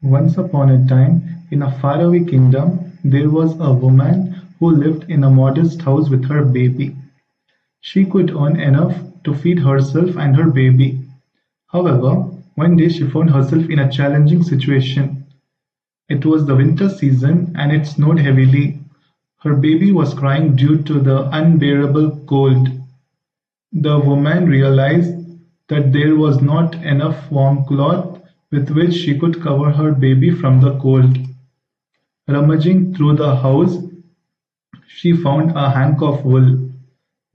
Once upon a time, in a faraway kingdom, there was a woman who lived in a modest house with her baby. She could earn enough to feed herself and her baby. However, one day she found herself in a challenging situation. It was the winter season and it snowed heavily. Her baby was crying due to the unbearable cold. The woman realized that there was not enough warm cloth with which she could cover her baby from the cold. Rummaging through the house, she found a hank of wool,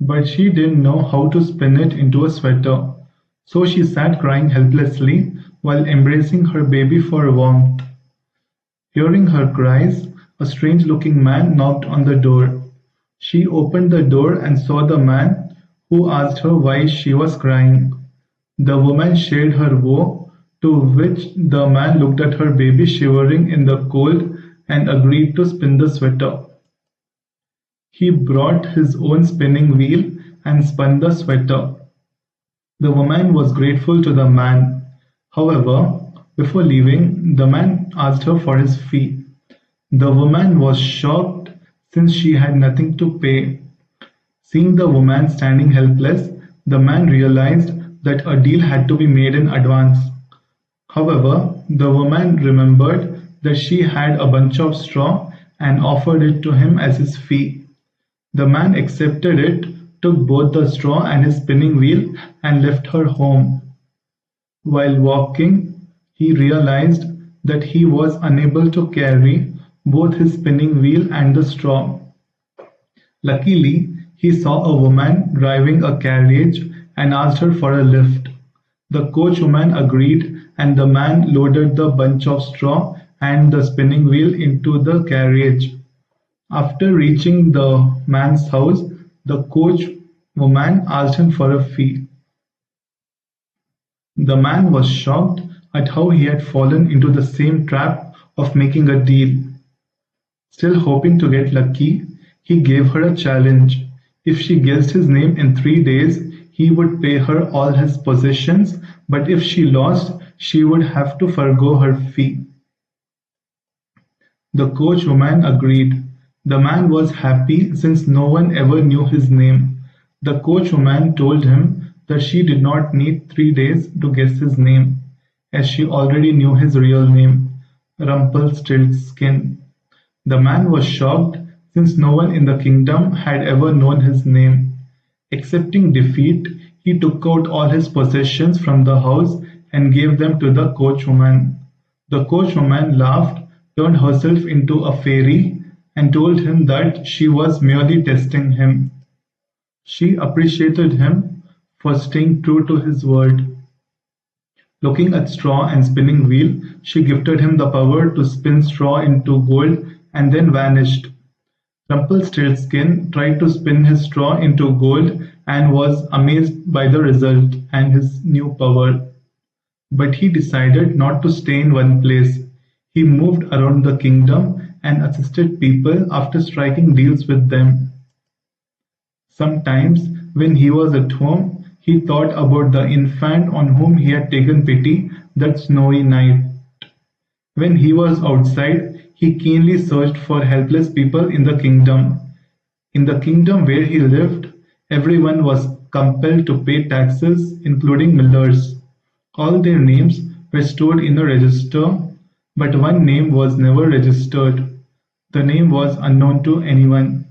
but she didn't know how to spin it into a sweater. So she sat crying helplessly while embracing her baby for warmth. Hearing her cries, a strange-looking man knocked on the door. She opened the door and saw the man, who asked her why she was crying. The woman shared her woe, to which the man looked at her baby shivering in the cold and agreed to spin the sweater. He brought his own spinning wheel and spun the sweater. The woman was grateful to the man. However, before leaving, the man asked her for his fee. The woman was shocked since she had nothing to pay. Seeing the woman standing helpless, the man realized that a deal had to be made in advance. However, the woman remembered that she had a bunch of straw and offered it to him as his fee. The man accepted it, took both the straw and his spinning wheel, and left her home. While walking, he realized that he was unable to carry both his spinning wheel and the straw. Luckily, he saw a woman driving a carriage and asked her for a lift. The coachwoman agreed, and the man loaded the bunch of straw and the spinning wheel into the carriage. After reaching the man's house, the coachwoman asked him for a fee. The man was shocked at how he had fallen into the same trap of making a deal. Still hoping to get lucky, he gave her a challenge. If she guessed his name in 3 days, he would pay her all his possessions, but if she lost, she would have to forgo her fee. The coachwoman agreed. The man was happy since no one ever knew his name. The coachwoman told him that she did not need 3 days to guess his name, as she already knew his real name, Rumplestiltskin. The man was shocked since no one in the kingdom had ever known his name. Accepting defeat, he took out all his possessions from the house and gave them to the coachwoman. The coachwoman laughed, turned herself into a fairy, and told him that she was merely testing him. She appreciated him for staying true to his word. Looking at straw and spinning wheel, she gifted him the power to spin straw into gold and then vanished. Rumpelstiltskin tried to spin his straw into gold and was amazed by the result and his new power. But he decided not to stay in one place. He moved around the kingdom and assisted people after striking deals with them. Sometimes, when he was at home, he thought about the infant on whom he had taken pity that snowy night. When he was outside, he keenly searched for helpless people in the kingdom. In the kingdom where he lived, everyone was compelled to pay taxes, including millers. All their names were stored in a register, but one name was never registered. The name was unknown to anyone,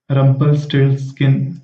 Rumpelstiltskin.